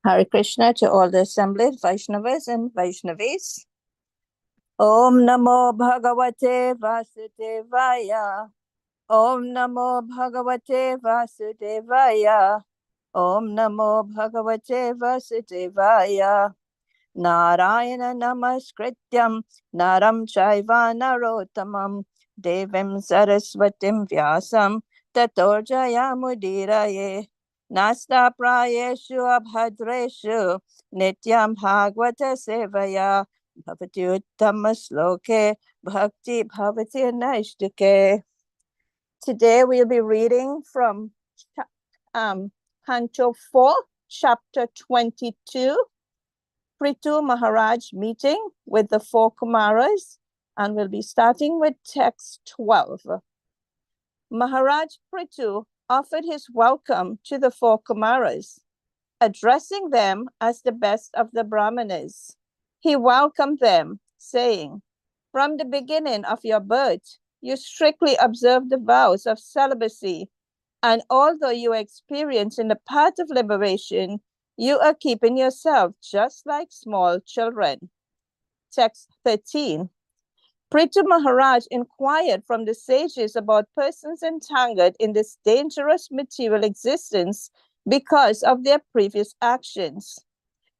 Hare Krishna to all the assembled Vaishnavas and Vaishnavis. Om Namo Bhagavate Vasudevaya. Om Namo Bhagavate Vasudevaya. Om Namo Bhagavate Vasudevaya. Narayana Namaskrityam Naram Chaiva Narottamam Devim Saraswatim Vyasam Tato Jayamudiraye. Nasta prayeshu abhadreshu nityam bhagavata sevaya bhavati uttama sloke bhakti bhavati naishtike. Today we'll be reading from Canto 4, chapter 22, Prithu Maharaj meeting with the four Kumaras, and we'll be starting with text 12. Maharaj Prithu offered his welcome to the four Kumaras, addressing them as the best of the Brahmanas. He welcomed them, saying, "From the beginning of your birth, you strictly observed the vows of celibacy, and although you experience in the path of liberation, you are keeping yourself just like small children." Text 13. Prithu Maharaj inquired from the sages about persons entangled in this dangerous material existence because of their previous actions.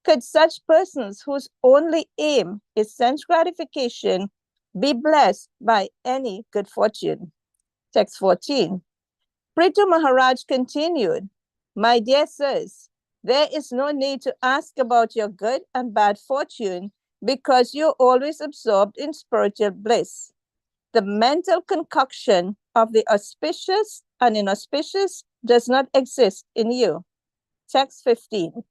Could such persons whose only aim is sense gratification be blessed by any good fortune? Text 14. Prithu Maharaj continued, "My dear sirs, there is no need to ask about your good and bad fortune because you're always absorbed in spiritual bliss. The mental concoction of the auspicious and inauspicious does not exist in you." Text 15.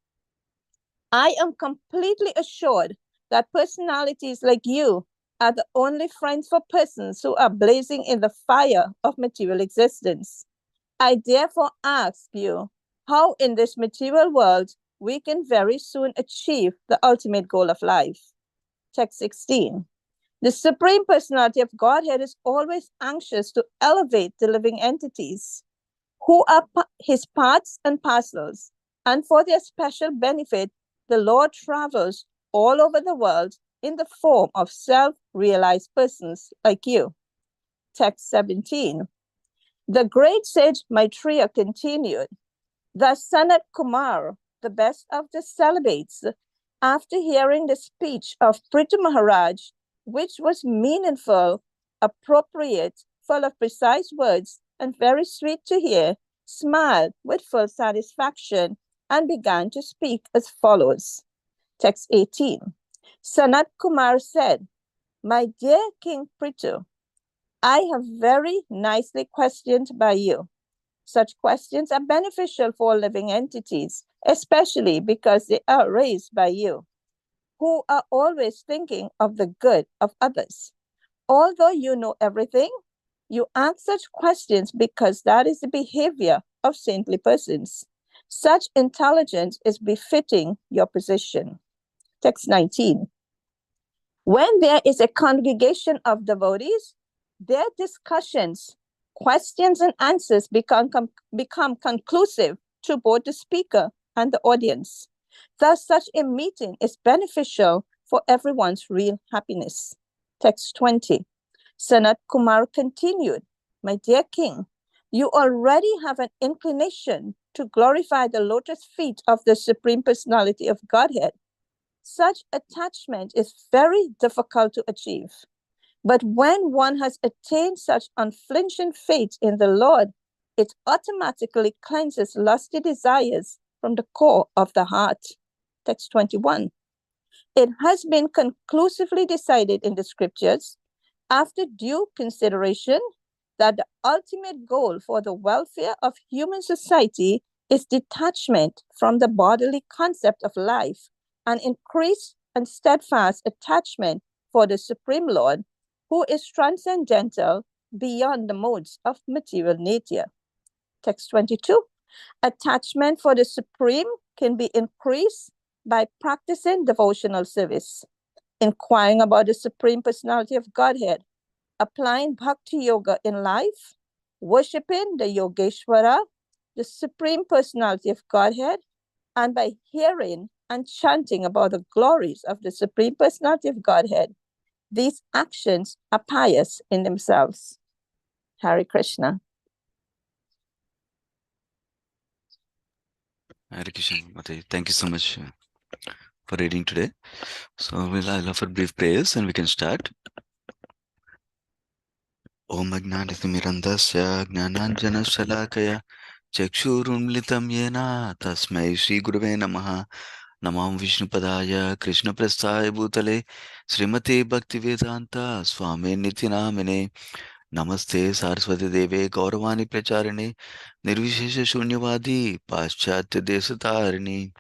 I am completely assured that personalities like you are the only friends for persons who are blazing in the fire of material existence. I therefore ask you how in this material world we can very soon achieve the ultimate goal of life. Text 16. The Supreme Personality of Godhead is always anxious to elevate the living entities who are his parts and parcels, and for their special benefit, the Lord travels all over the world in the form of self-realized persons like you. Text 17. The great sage Maitreya continued, "Thus Sanat Kumar, the best of the celibates, after hearing the speech of Prithu Maharaj, which was meaningful, appropriate, full of precise words, and very sweet to hear, smiled with full satisfaction and began to speak as follows." Text 18. Sanat Kumar said, "My dear King Prithu, I have very nicely questioned by you. Such questions are beneficial for living entities, especially because they are raised by you, who are always thinking of the good of others. Although you know everything, you ask such questions because that is the behavior of saintly persons. Such intelligence is befitting your position." Text 19. When there is a congregation of devotees, their discussions, questions, and answers become conclusive to both the speaker and the audience. Thus, such a meeting is beneficial for everyone's real happiness. Text 20. Sanat Kumar continued, "My dear king, you already have an inclination to glorify the lotus feet of the Supreme Personality of Godhead. Such attachment is very difficult to achieve. But when one has attained such unflinching faith in the Lord, it automatically cleanses lusty desires from the core of the heart." Text 21. It has been conclusively decided in the scriptures, after due consideration, that the ultimate goal for the welfare of human society is detachment from the bodily concept of life and increased and steadfast attachment for the Supreme Lord, who is transcendental beyond the modes of material nature. Text 22. Attachment for the Supreme can be increased by practicing devotional service, inquiring about the Supreme Personality of Godhead, applying Bhakti Yoga in life, worshiping the Yogeshwara, the Supreme Personality of Godhead, and by hearing and chanting about the glories of the Supreme Personality of Godhead, these actions are pious in themselves. Hare Krishna. Hare Krishna, Mataji. Thank you so much for reading today. So I'll offer brief prayers and we can start. Om Ajnanatimirandasya Jnananjana Shalakaya Chakshurunmlitam Yena Tasmai Shri Gurave Namaha Namam Vishnupadaya Krishna Prasthaya Bhutale Srimate Bhaktivedanta Swami Nityanamine Namaste Saraswati Deve Gauravani Pracharine Nirvishesha Shunyavadi Paschatya Desatarini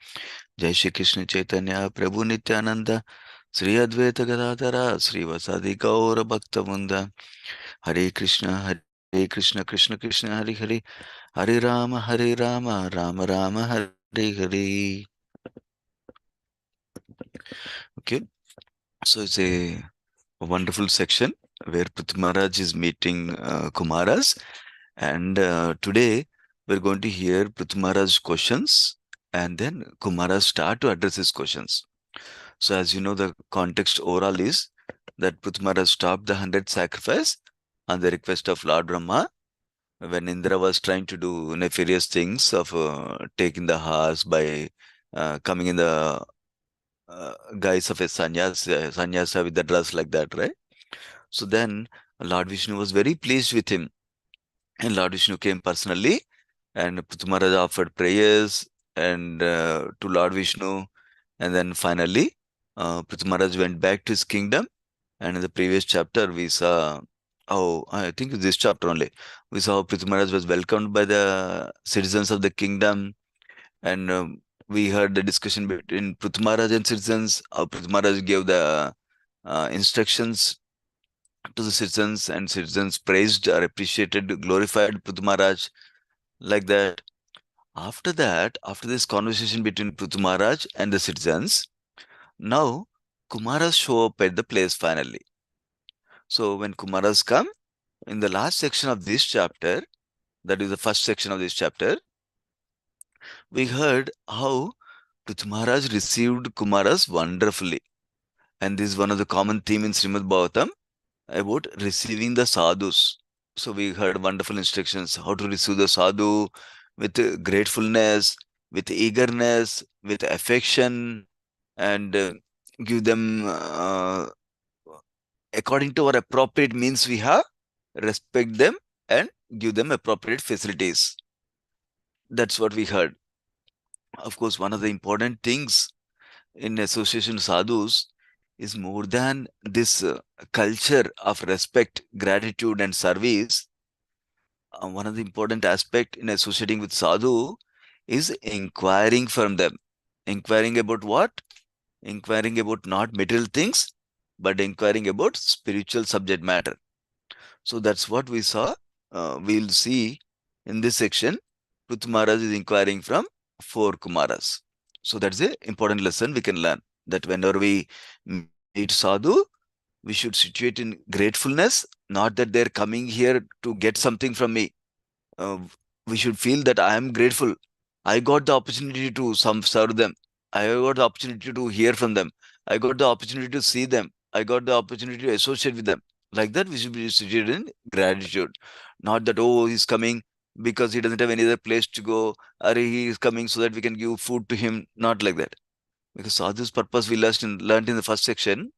Jai Shri Krishna Chaitanya Prabhu Nityananda Sri Advaita Gadadhara Sri Vasadi Gaura Bhakta Hare Krishna, Krishna Krishna, Hare Hare, Hare Rama, Rama Rama, Hare Hare. Okay, so it's a wonderful section where Prithvi Maharaj is meeting Kumaras, and today we're going to hear Prithvi Maharaj's questions, and then Kumaras start to address his questions. So, as you know, the context overall is that Prithvi Maharaj stopped the 100th sacrifice on the request of Lord Brahma when Indra was trying to do nefarious things of taking the horse by coming in the guise of a sannyasa with the dress like that, right? So then Lord Vishnu was very pleased with him, and Lord Vishnu came personally, and Prithvi Maharaj offered prayers and to Lord Vishnu, and then finally Prithvi Maharaj went back to his kingdom. And in the previous chapter, we saw how, I think this chapter only, we saw how Prithvi Maharaj was welcomed by the citizens of the kingdom. And we heard the discussion between Prithvi Maharaj and citizens, how Prithvi Maharaj gave the instructions to the citizens, and citizens praised or appreciated, glorified Prithvi Maharaj like that. After that, after this conversation between Prithvi Maharaj and the citizens, now Kumaras show up at the place finally. So when Kumaras come, in the last section of this chapter, that is the first section of this chapter, we heard how Prithvi Maharaj received Kumaras wonderfully. And this is one of the common theme in Srimad Bhagavatam about receiving the sadhus. So we heard wonderful instructions how to receive the sadhu with gratefulness, with eagerness, with affection, and give them according to our appropriate means we have, respect them and give them appropriate facilities. That's what we heard. Of course, one of the important things in association sadhus is more than this culture of respect, gratitude, and service. One of the important aspect in associating with sadhu is inquiring from them. Inquiring about what? Inquiring about not material things, but inquiring about spiritual subject matter. So that's what we saw. We'll see in this section. Prithvi Maharaj is inquiring from 4 Kumaras. So that's an important lesson we can learn, that whenever we meet sadhu, we should situate in gratefulness, not that they're coming here to get something from me. Uh, we should feel that I am grateful. I got the opportunity to serve them. I got the opportunity to hear from them. I got the opportunity to see them. I got the opportunity to associate with them. Like that, we should be situated in gratitude. Not that, oh, he's coming because he doesn't have any other place to go, or he is coming so that we can give food to him. Not like that. Because sadhu's purpose we learned in the first section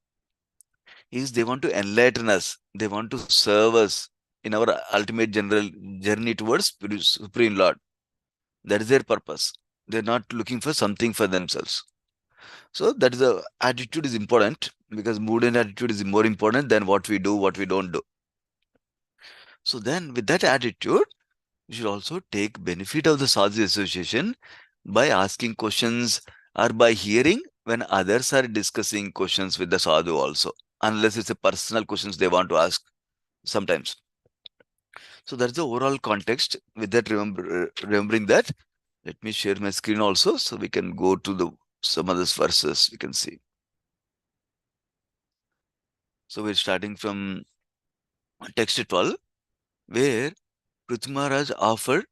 is they want to enlighten us. They want to serve us in our ultimate general journey towards Supreme Lord. That is their purpose. They're not looking for something for themselves. So that is the attitude is important, because mood and attitude is more important than what we do, what we don't do. So then with that attitude, you should also take benefit of the sadhu association by asking questions or by hearing when others are discussing questions with the sadhu also, unless it's a personal questions they want to ask sometimes. So that's the overall context. With that, remembering that, let me share my screen also so we can go to the some other verses we can see. So we're starting from text 12, where Prithvi Maharaj offered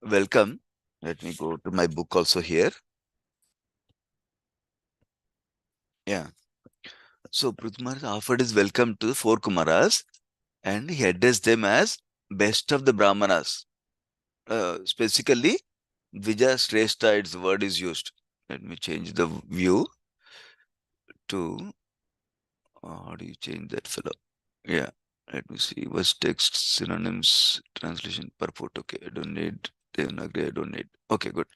welcome. Let me go to my book also here. Yeah. So Prithumara offered his welcome to the four Kumaras and he addressed them as best of the Brahmanas. Specifically, Vijaya Shrestha, its word is used. Let me change the view to, how do you change that fellow? Yeah, let me see. Was text, synonyms, translation, purport. Okay, I don't need, Devanagari, I don't need. Okay, good.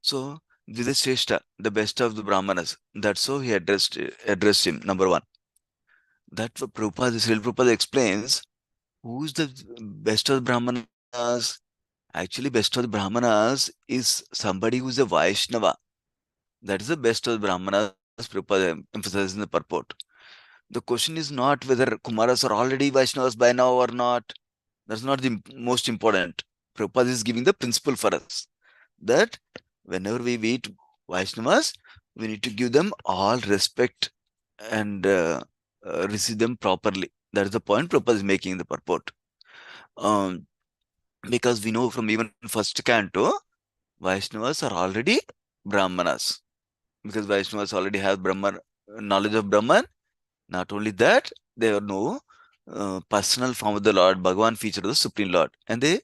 So, Vijaya Shrestha, the best of the Brahmanas. That's how he addressed him, number one. That what Prabhupada, Srila Prabhupada explains, who is the best of the Brahmanas? Actually, best of the Brahmanas is somebody who is a Vaishnava. That is the best of the Brahmanas, Prabhupada emphasizes in the purport. The question is not whether Kumaras are already Vaishnavas by now or not. That's not the most important. Prabhupada is giving the principle for us that whenever we meet Vaishnavas, we need to give them all respect and receive them properly. That is the point Prabhupada is making in the purport. Um, because we know from even first canto, Vaishnavas are already Brahmanas. Because Vaishnavas already have Brahman, knowledge of Brahman. Not only that, they know personal form of the Lord, Bhagavan feature of the Supreme Lord, and they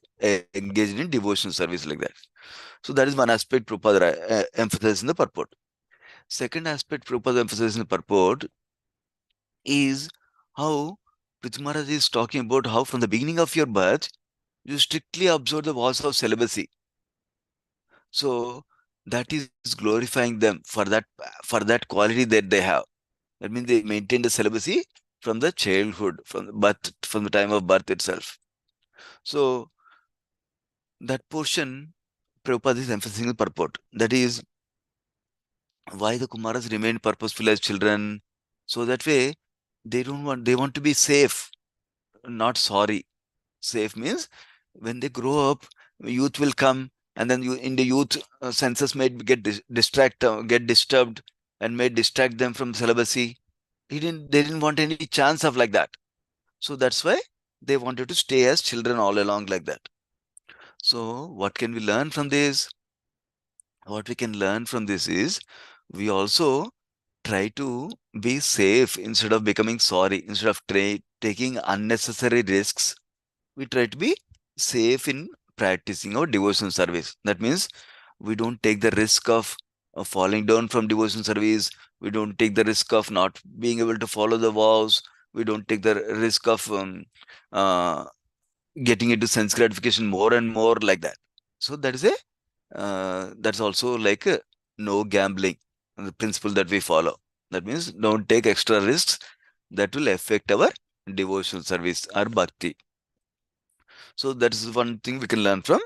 engage in devotional service like that. So that is one aspect Prabhupada emphasizes in the purport. Second aspect Prabhupada emphasizes in the purport is how Prithvi Maharaj is talking about how from the beginning of your birth, you strictly observe the vows of celibacy. So that is glorifying them for that quality that they have. That means they maintain the celibacy from the childhood, from the birth, from the time of birth itself. So that portion, Prabhupada is emphasizing the purport. That is why the Kumaras remain purposeful as children. So that way, they want to be safe, not sorry. Safe means when they grow up, youth will come, and then you in the youth senses may get disturbed, and may distract them from celibacy. They didn't want any chance of like that. So that's why they wanted to stay as children all along like that. So what can we learn from this? What we can learn from this is we also try to be safe instead of becoming sorry, instead of taking unnecessary risks. We try to be safe in practicing our devotion service. That means we don't take the risk of falling down from devotion service. We don't take the risk of not being able to follow the vows. We don't take the risk of uh, getting into sense gratification more and more like that. So that's also like no gambling, the principle that we follow. That means don't take extra risks that will affect our devotional service or bhakti. So that is one thing we can learn from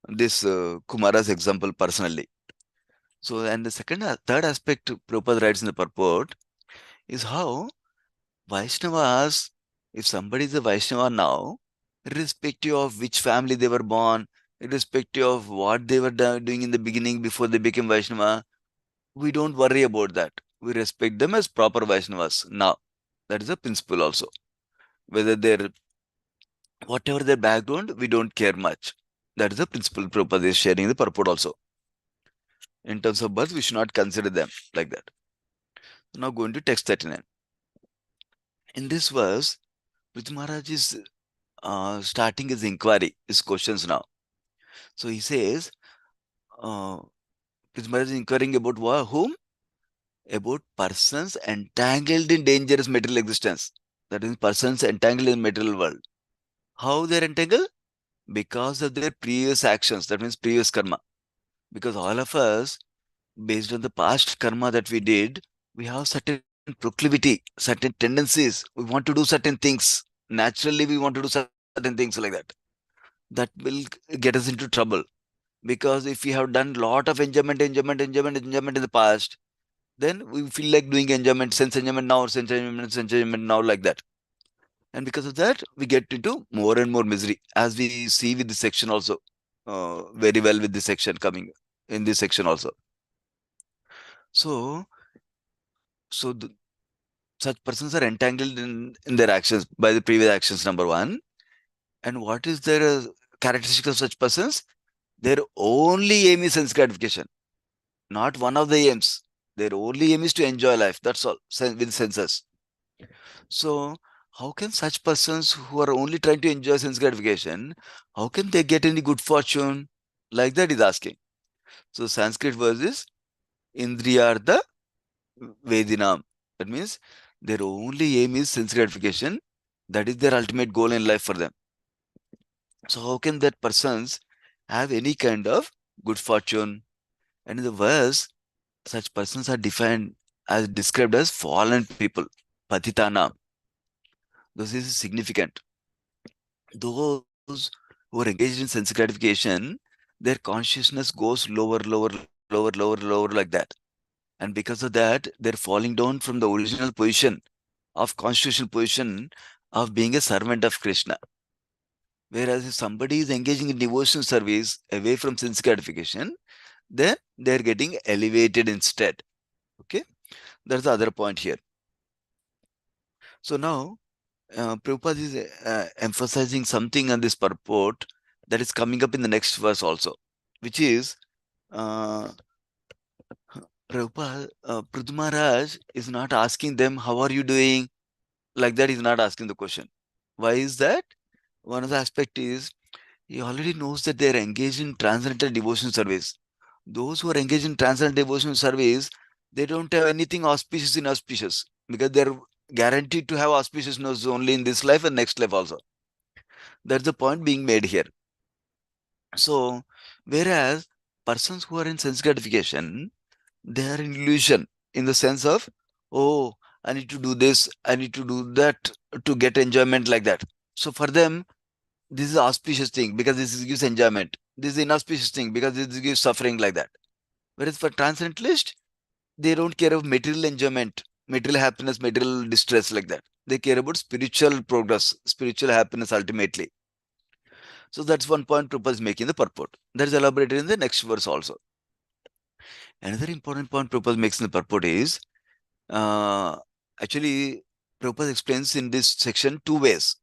this Kumara's example personally. So, and the third aspect Prabhupada writes in the purport is how Vaishnavas, if somebody is a Vaishnava now, irrespective of which family they were born, irrespective of what they were doing in the beginning before they became Vaishnava, we don't worry about that. We respect them as proper Vaishnavas now. That is a principle also. Whether they're, whatever their background, we don't care much. That is the principle Prabhupada is sharing in the purport also. In terms of birth, we should not consider them like that. Now going to text 39. In this verse, Prithvi Maharaj is starting his inquiry, his questions now. So he says, uh, Prithvi Maharaj is inquiring about whom? About persons entangled in dangerous material existence. That is, persons entangled in material world. How they are entangled? Because of their previous actions. That means previous karma. Because all of us, based on the past karma that we did, we have certain proclivity, certain tendencies. We want to do certain things. Naturally, we want to do certain things like that. That will get us into trouble. Because if we have done lot of enjoyment in the past, then we feel like doing enjoyment, sense enjoyment now, like that. And because of that, we get into more and more misery, as we see with this section also, very well with this section coming in this section also. So, so such persons are entangled in their actions by the previous actions, number one. And what is their characteristic of such persons? Their only aim is sense gratification, not one of the aims. Their only aim is to enjoy life. That's all, with senses. So, how can such persons who are only trying to enjoy sense gratification, how can they get any good fortune? Like that is asking. So, Sanskrit verse is Indriyartha Vedinam. That means their only aim is sense gratification. That is their ultimate goal in life for them. So, how can that persons have any kind of good fortune? And in the verse, such persons are defined as described as fallen people, Patitana. This is significant. Those who are engaged in sense gratification, their consciousness goes lower like that. And because of that, they're falling down from the original position of constitutional position of being a servant of Krishna. Whereas if somebody is engaging in devotional service away from sense gratification, then they're getting elevated instead. Okay, that's the other point here. So now, Prabhupada is emphasizing something on this purport that is coming up in the next verse also, which is uh, Prabhupada, Prithu Maharaj is not asking them, how are you doing? Like that, he's not asking the question. Why is that? One of the aspect is, he already knows that they are engaged in transcendental devotion service. Those who are engaged in transcendental devotion service, they don't have anything auspicious in auspicious, because they're guaranteed to have auspiciousness only in this life and next life also. That's the point being made here. So, whereas persons who are in sense gratification, they are in illusion in the sense of, oh, I need to do this, I need to do that to get enjoyment like that. So for them, this is auspicious thing because this gives enjoyment. This is inauspicious thing because this gives suffering like that. Whereas for transcendentalist, they don't care of material enjoyment, material happiness, material distress like that. They care about spiritual progress, spiritual happiness ultimately. So that's one point Prabhupada is making the purport. That is elaborated in the next verse also. Another important point Prabhupada makes in the purport is, actually, Prabhupada explains in this section two ways.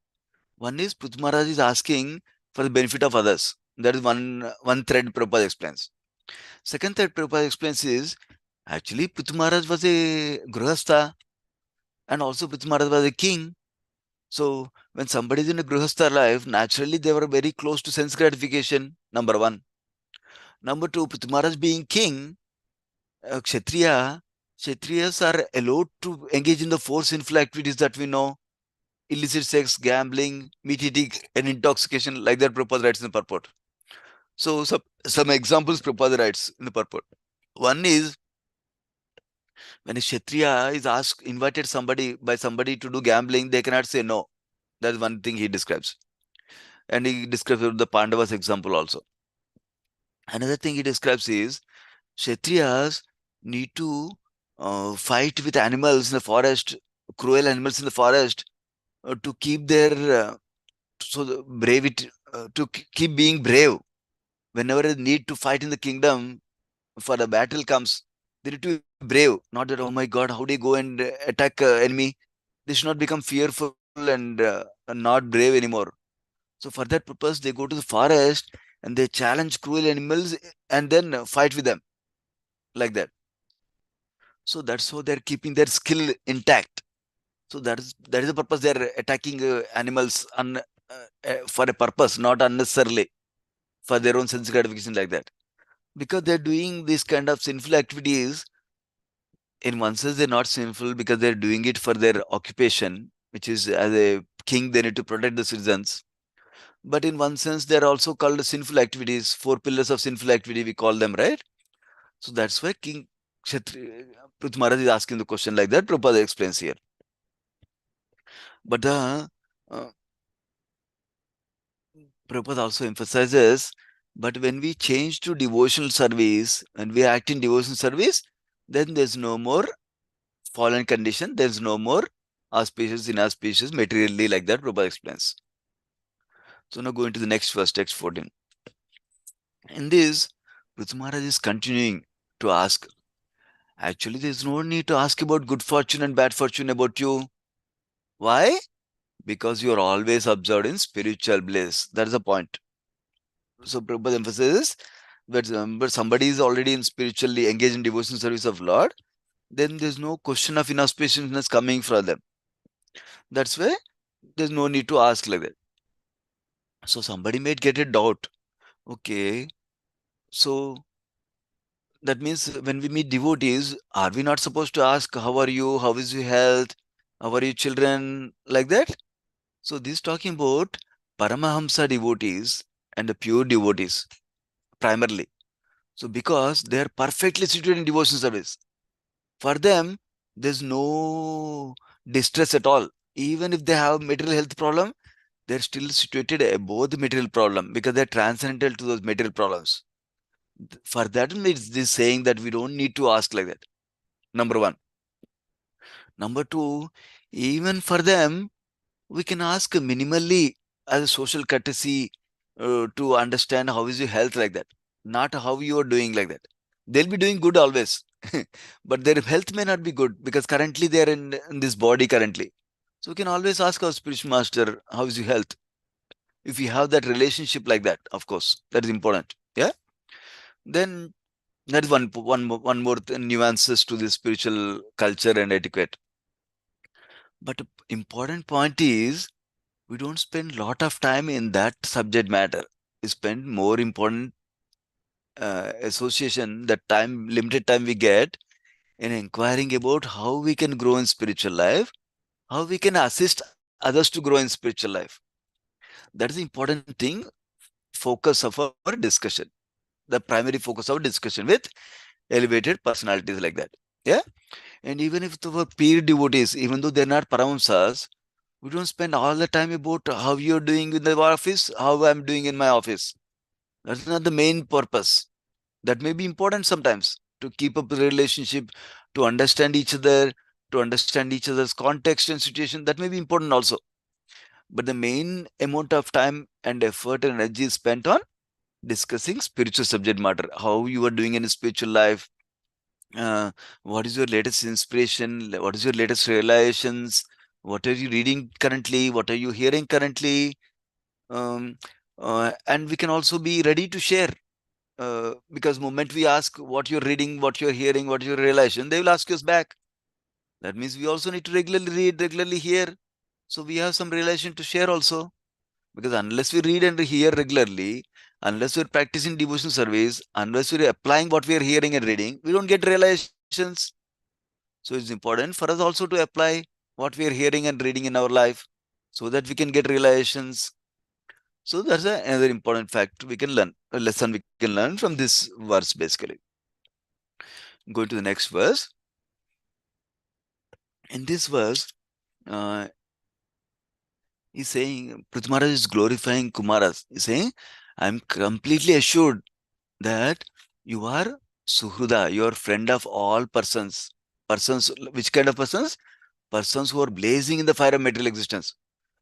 One is Prithu Maharaj is asking for the benefit of others. That is one thread Prabhupada explains. Second thread Prabhupada explains is, actually Prithu Maharaj was a Grihastha and also Prithu Maharaj was a king. So when somebody is in a Grihastha life, naturally they were very close to sense gratification, number one. Number two, Prithu Maharaj being king, Kshatriyas are allowed to engage in the four sinful activities that we know: illicit sex, gambling, meat eating, and intoxication, like that Prabhupada writes in the purport. So some examples Prabhupada writes in the purport. One is, when a Kshatriya is invited by somebody to do gambling, they cannot say no. That's one thing he describes. And he describes the Pandavas example also. Another thing he describes is, Kshatriyas need to fight with animals in the forest, cruel animals in the forest, to keep their brave it to keep being brave. Whenever they need to fight in the kingdom, for the battle comes, they need to be brave. Not that, oh my God, how do you go and attack enemy? They should not become fearful and not brave anymore. So for that purpose, they go to the forest and they challenge cruel animals and then fight with them like that. So that's how they're keeping their skill intact. So that is the purpose they're attacking animals for a purpose, not unnecessarily for their own sense gratification like that. Because they're doing this kind of sinful activities, in one sense they're not sinful because they're doing it for their occupation, which is, as a king they need to protect the citizens. But in one sense they're also called sinful activities, four pillars of sinful activity we call them, right? So that's why King Kshatri Prithu Maharaj is asking the question like that. Prabhupada explains here. But the uh, Prabhupada also emphasizes, but when we change to devotional service and we act in devotional service, then there's no more fallen condition, there's no more auspicious, inauspicious, materially, like that, Prabhupada explains. So now going to the next verse, text 14. In this, Prithu Maharaj is continuing to ask, actually, there's no need to ask about good fortune and bad fortune about you. Why? Because you're always absorbed in spiritual bliss. That's the point. So Prabhupada emphasizes, but somebody is already in spiritually engaged in devotion service of Lord, then there's no question of inauspiciousness coming from them. That's why there's no need to ask like that. So somebody might get a doubt. Okay, so that means when we meet devotees, are we not supposed to ask, how are you? How is your health? How are your children? Like that? So this talking about Paramahamsa devotees and the pure devotees primarily. So because they are perfectly situated in devotion service, for them, there's no distress at all. Even if they have material health problem, they're still situated above the material problem because they're transcendental to those material problems. For that, it's this saying that we don't need to ask like that. Number one. Number two, even for them, we can ask minimally as a social courtesy to understand how is your health like that, not how you are doing like that. They'll be doing good always, but their health may not be good because currently they are in this body currently. So we can always ask our spiritual master, how is your health? If we have that relationship like that, of course, that is important. Yeah. Then that is one more nuances to the spiritual culture and etiquette. But important point is we don't spend lot of time in that subject matter. We spend more important association, that time, limited time we get in inquiring about how we can grow in spiritual life, how we can assist others to grow in spiritual life. That is the important thing, focus of our discussion, the primary focus of discussion with elevated personalities like that. Yeah. And even if our peer devotees, even though they're not paramhamsas, we don't spend all the time about how you're doing in the office, how I'm doing in my office. That's not the main purpose. That may be important sometimes to keep up the relationship, to understand each other, to understand each other's context and situation. That may be important also. But the main amount of time and effort and energy is spent on discussing spiritual subject matter, how you are doing in spiritual life, what is your latest inspiration, what is your latest realizations, what are you reading currently, what are you hearing currently, um, and we can also be ready to share because moment we ask what you're reading, what you're hearing, what your realization, they will ask us back. That means we also need to regularly read, regularly hear, so we have some realization to share also. Because unless we read and hear regularly, unless we're practicing devotional service, unless we're applying what we are hearing and reading, we don't get realizations. So it's important for us also to apply what we are hearing and reading in our life so that we can get realizations. So that's another important fact we can learn, a lesson we can learn from this verse basically. Going to the next verse. In this verse, uh, he's saying, Prithvi Maharaj is glorifying Kumaras. He's saying, I'm completely assured that you are Suhruda, you are friend of all persons. Persons, which kind of persons? Persons who are blazing in the fire of material existence.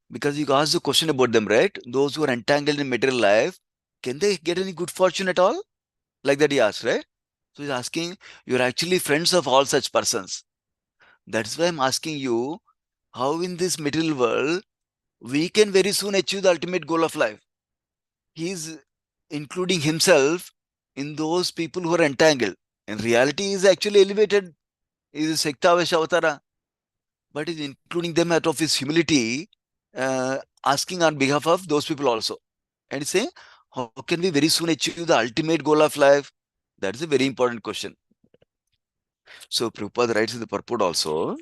Because you asked the question about them, right? Those who are entangled in material life, can they get any good fortune at all? Like that he asked, right? So he's asking, you're actually friends of all such persons. That's why I'm asking you, how in this material world, we can very soon achieve the ultimate goal of life. He's including himself in those people who are entangled. In reality, he is actually elevated. He is Sektavash Avatara. But he's including them out of his humility, asking on behalf of those people also. And he's saying, how can we very soon achieve the ultimate goal of life? That is a very important question. So Prabhupada writes in the purport also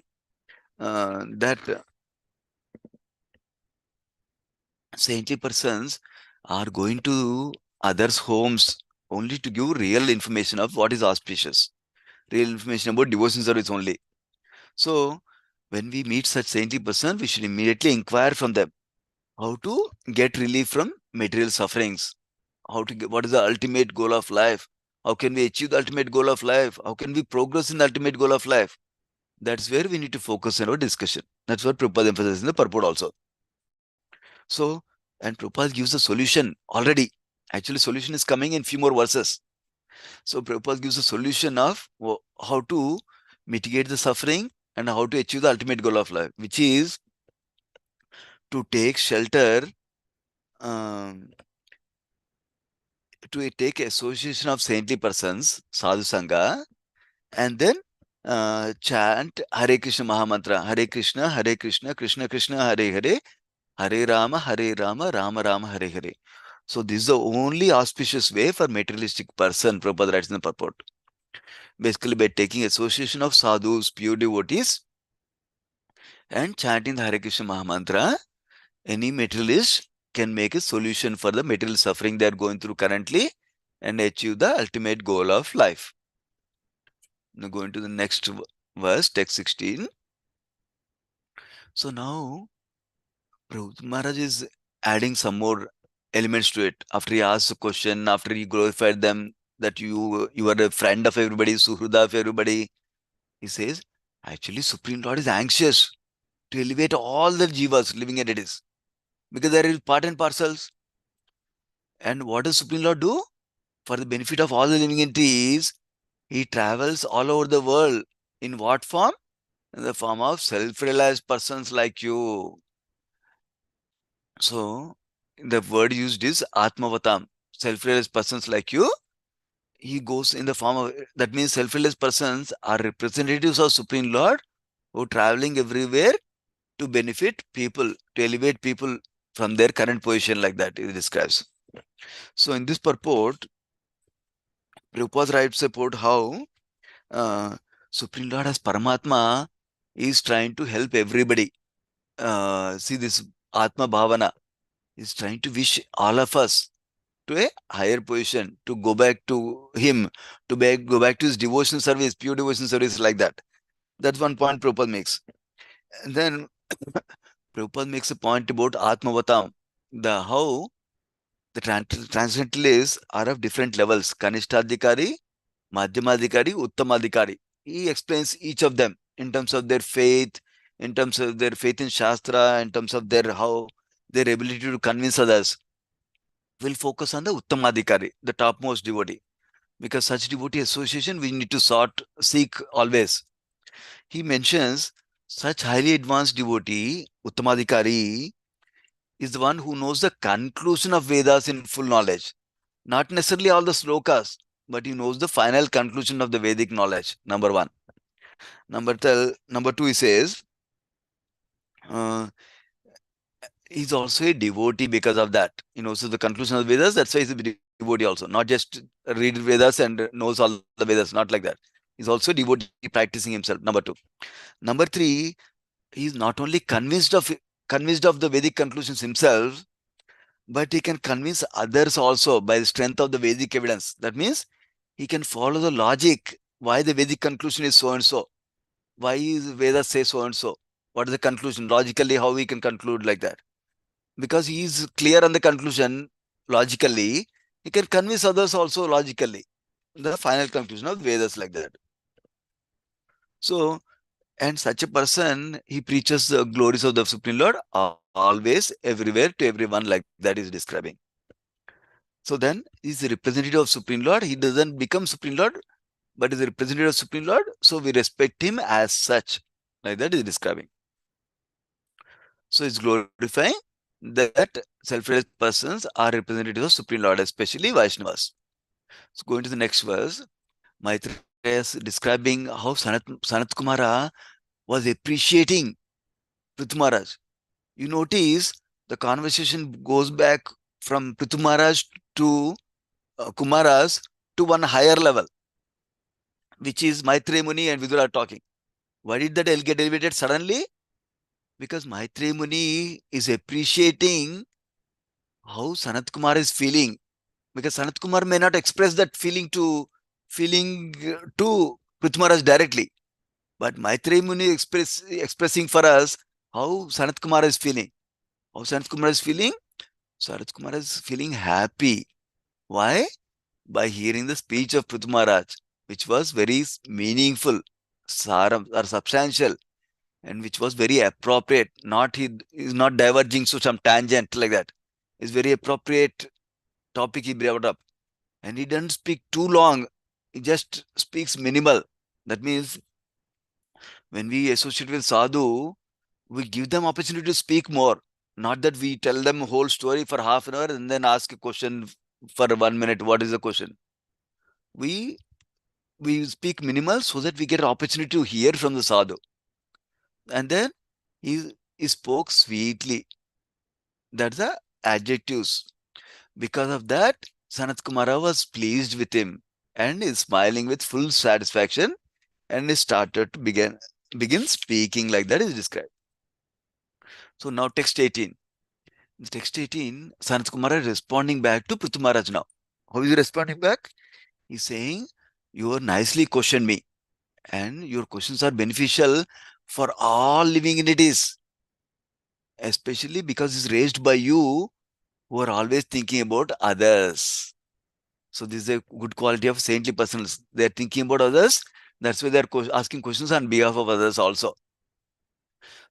that saintly persons are going to others' homes only to give real information of what is auspicious, real information about devotion service only. So when we meet such saintly person, we should immediately inquire from them how to get relief from material sufferings, how to get, what is the ultimate goal of life, how can we achieve the ultimate goal of life, how can we progress in the ultimate goal of life. That's where we need to focus in our discussion. That's what Prabhupada emphasizes in the purport also. So, and Prabhupada gives a solution already. Actually, solution is coming in few more verses. So Prabhupada gives a solution of how to mitigate the suffering and how to achieve the ultimate goal of life, which is to take shelter, um, to take association of saintly persons, sadhu sangha, and then chant Hare Krishna Mahamantra. Hare Krishna, Krishna Krishna, Hare Hare, Hare Rama, Rama Rama, Hare Hare. So this is the only auspicious way for materialistic person, Prabhupada writes in the purport. Basically, by taking association of sadhus, pure devotees, and chanting the Hare Krishna Mahamantra, any materialist can make a solution for the material suffering they are going through currently and achieve the ultimate goal of life. Now going to the next verse, text 16. So now Prabhupada Maharaj is adding some more elements to it. After he asks a question, after he glorified them, that you are a friend of everybody, Suhruda of everybody, he says, actually Supreme Lord is anxious to elevate all the jivas living entities because there is part and parcels. And what does Supreme Lord do? For the benefit of all the living entities, he travels all over the world. In what form? In the form of self-realized persons like you. So, the word used is Atmavatam. Self-realized persons like you. He goes in the form of, that means self-realized persons are representatives of Supreme Lord who are traveling everywhere to benefit people, to elevate people from their current position, like that it describes. So, in this purport, Prabhupada writes about how Supreme Lord as Paramatma is trying to help everybody. See this Atma Bhavana is trying to wish all of us to a higher position, to go back to him, go back to his devotion service, pure devotion service, like that. That's one point Prabhupada makes. And then Prabhupada makes a point about Atmavatam, the how the transcendentalists are of different levels. Kanishtadhikari, Madhyamadhikari, Uttamadhikari. He explains each of them in terms of their faith, in terms of their faith in Shastra, in terms of their ability to convince others. We'll focus on the Uttamadhikari, the topmost devotee. Because such devotee association we need to seek always. He mentions such highly advanced devotee, Uttamadhikari, is the one who knows the conclusion of Vedas in full knowledge. Not necessarily all the slokas, but he knows the final conclusion of the Vedic knowledge, number one. Number two, he says, uh, he's also a devotee because of that. He knows the conclusion of the Vedas, that's why he's a devotee also. Not just read Vedas and knows all the Vedas, not like that. He's also a devotee practicing himself, number two. Number three, he's not only convinced of the Vedic conclusions himself, but he can convince others also by the strength of the Vedic evidence. That means he can follow the logic, why the Vedic conclusion is so and so. Why is Vedas say so and so? What is the conclusion? Logically, how we can conclude like that? Because he is clear on the conclusion logically, he can convince others also logically. The final conclusion of Vedas, like that. So, and such a person, he preaches the glories of the Supreme Lord always, everywhere, to everyone, like that is describing. So then, he's the representative of Supreme Lord. He doesn't become Supreme Lord, but is a representative of Supreme Lord. So we respect him as such, like that is describing. So it's glorifying that self-realized persons are representatives of Supreme Lord, especially Vaishnavas. So going to the next verse, Maitreya is describing how Sanat Kumara was appreciating Prithu Maharaj. You notice the conversation goes back from Prithu Maharaj to Kumaras to one higher level, which is Maitreya Muni and Vidura talking. Why did that get elevated suddenly? Because Maitreya Muni is appreciating how Sanat Kumar is feeling. Because Sanat Kumar may not express that feeling to Prithu Maharaj directly. But Maitreya Muni expressing for us how Sanat Kumar is feeling. How Sanat Kumar is feeling? Sanat Kumar is feeling happy. Why? By hearing the speech of Prithu Maharaj, which was very meaningful, saram, or substantial, and which was very appropriate. He is not diverging to some tangent like that. It's very appropriate topic he brought up. And he doesn't speak too long. He just speaks minimal. That means when we associate with sadhu, we give them opportunity to speak more. Not that we tell them whole story for half an hour and then ask a question for 1 minute. What is the question? We we speak minimal so that we get an opportunity to hear from the sadhu. And then he spoke sweetly. That's the adjectives. Because of that, Sanat Kumara was pleased with him and is smiling with full satisfaction, and he started to begin speaking like that is described. So now text 18. In text 18, Sanat Kumara is responding back to Prithu Maharaj now. How is he responding back? He's saying, you nicely questioned me, and your questions are beneficial for all living entities, especially because it's raised by you who are always thinking about others. So this is a good quality of saintly persons. They're thinking about others. That's why they're asking questions on behalf of others also.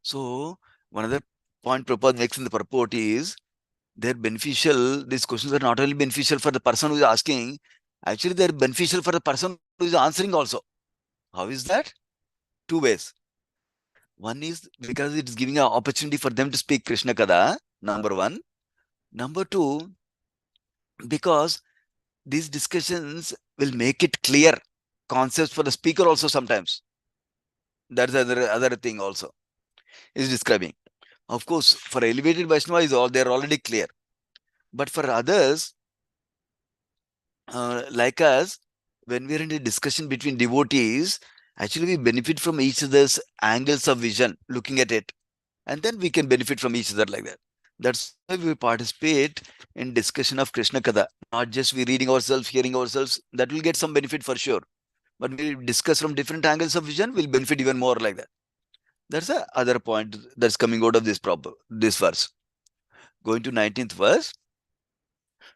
So one other point Prabhupada makes in the purport is they're beneficial. These questions are not only beneficial for the person who is asking, actually they're beneficial for the person who is answering also. How is that? Two ways. One is because it's giving an opportunity for them to speak Krishna Kada, number one. Number two, because these discussions will make it clear concepts for the speaker also sometimes. That's other thing also is describing. Of course, for elevated Vaishnava is all they're already clear. But for others, like us, when we're in a discussion between devotees, actually we benefit from each other's angles of vision, looking at it. And then we can benefit from each other like that. That's why we participate in discussion of Krishna Kada. Not just we reading ourselves, hearing ourselves, that will get some benefit for sure. But we discuss from different angles of vision, we'll benefit even more like that. That's the other point that's coming out of this verse. Going to 19th verse.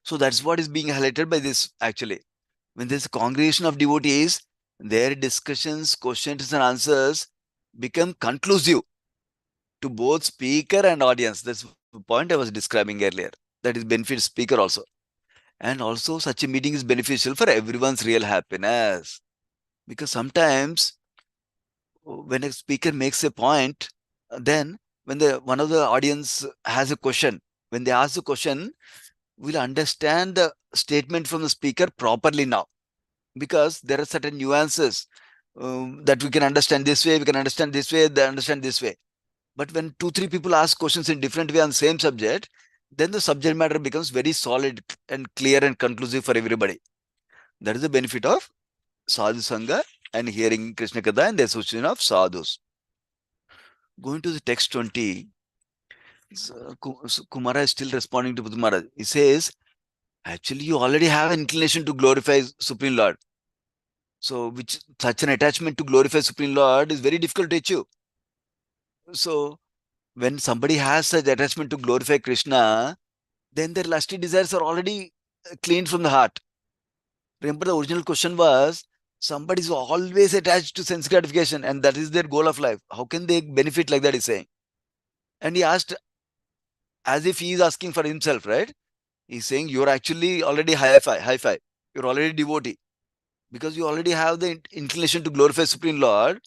So that's what is being highlighted by this actually. When there's a congregation of devotees, their discussions, questions and answers become conclusive to both speaker and audience. That's the point I was describing earlier. That is benefit speaker also. And also such a meeting is beneficial for everyone's real happiness. Because sometimes when a speaker makes a point, then when one of the audience has a question, when they ask the question, we'll understand the statement from the speaker properly now. Because there are certain nuances that we can understand this way, we can understand this way, they understand this way. But when 2-3 people ask questions in different way on the same subject, then the subject matter becomes very solid and clear and conclusive for everybody. That is the benefit of sadhu sangha and hearing Krishna Katha and the association of sadhus. Going to the text 20, Kumara is still responding to Puthu Maharaj. He says, actually you already have an inclination to glorify Supreme Lord. So such an attachment to glorify Supreme Lord is very difficult to achieve. So when somebody has such attachment to glorify Krishna, then their lusty desires are already cleaned from the heart. Remember, the original question was, somebody is always attached to sense gratification and that is their goal of life. How can they benefit like that, he's saying. And he asked as if he is asking for himself, right? He's saying, you're actually already high-fi. You're already devotee. Because you already have the inclination to glorify Supreme Lord,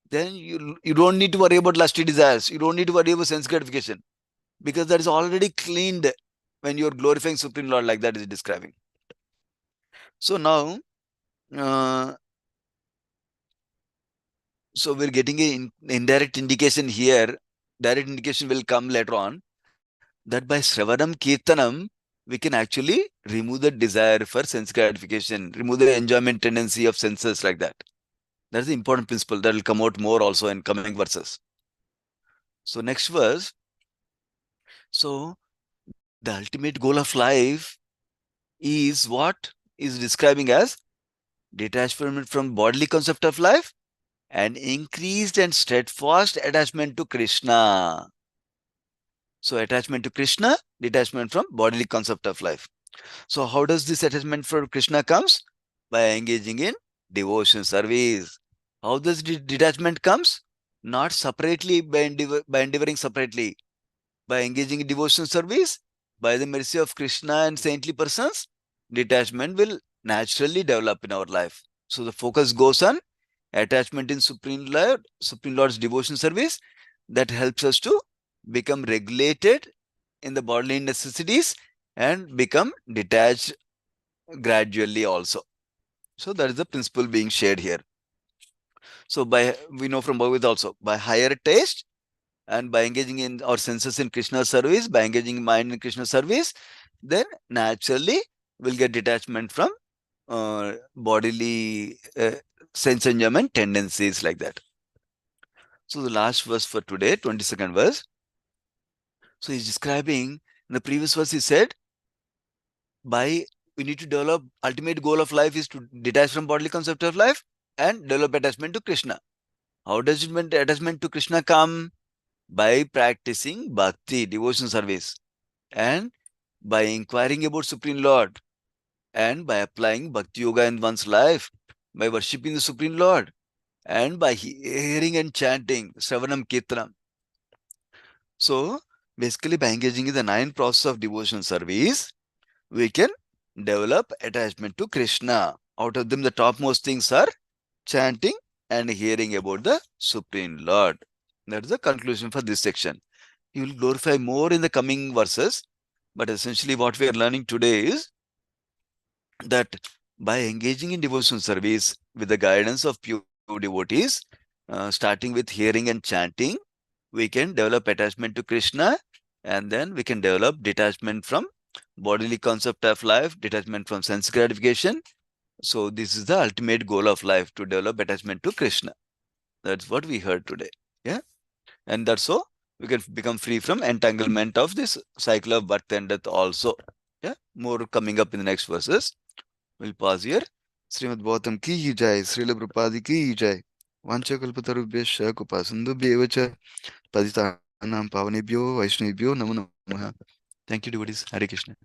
then you don't need to worry about lusty desires. You don't need to worry about sense gratification. Because that is already cleaned when you're glorifying Supreme Lord like that is describing. So now, so we're getting an indirect indication here. Direct indication will come later on. That by Sravanam Kirtanam, we can actually remove the desire for sense gratification, remove the enjoyment tendency of senses like that. That's the important principle that will come out more also in coming verses. So next verse. So the ultimate goal of life is what is describing as detachment from bodily concept of life and increased and steadfast attachment to Krishna. So attachment to Krishna, detachment from bodily concept of life. So how does this attachment for Krishna comes? By engaging in devotion service. How does detachment comes? Not separately by endeavoring separately. By engaging in devotion service, by the mercy of Krishna and saintly persons, detachment will naturally develop in our life. So the focus goes on attachment in Supreme Lord's devotion service that helps us to become regulated in the bodily necessities and become detached gradually also. So that is the principle being shared here. So we know from Bhagavad also, by higher taste and by engaging in our senses in Krishna's service, by engaging mind in Krishna's service, then naturally we'll get detachment from bodily sense enjoyment tendencies like that. So the last verse for today, 22nd verse. So he's describing, in the previous verse he said, we need to develop, ultimate goal of life is to detach from bodily concept of life and develop attachment to Krishna. How does attachment to Krishna come? By practicing bhakti, devotion service, and by inquiring about Supreme Lord, and by applying bhakti yoga in one's life, by worshipping the Supreme Lord, and by hearing and chanting Shravanam Kirtanam. So basically, by engaging in the 9 process of devotion service, we can develop attachment to Krishna. Out of them, the topmost things are chanting and hearing about the Supreme Lord. That is the conclusion for this section. He will glorify more in the coming verses, but essentially what we are learning today is that by engaging in devotion service with the guidance of pure devotees, starting with hearing and chanting, we can develop attachment to Krishna, and then we can develop detachment from bodily concept of life, detachment from sense gratification. So this is the ultimate goal of life, to develop attachment to Krishna. That's what we heard today. Yeah. And that's so we can become free from entanglement of this cycle of birth and death also. Yeah. More coming up in the next verses. We'll pause here. Srimad Bhagavatam ki jai, Srila Prabhupada ki jai. Vancha kalpatarubhyascha kupasandubhyevacha patitanam pavanebhyo vaishnavibhyo namo namaha. Thank you, devotees. Hare Krishna.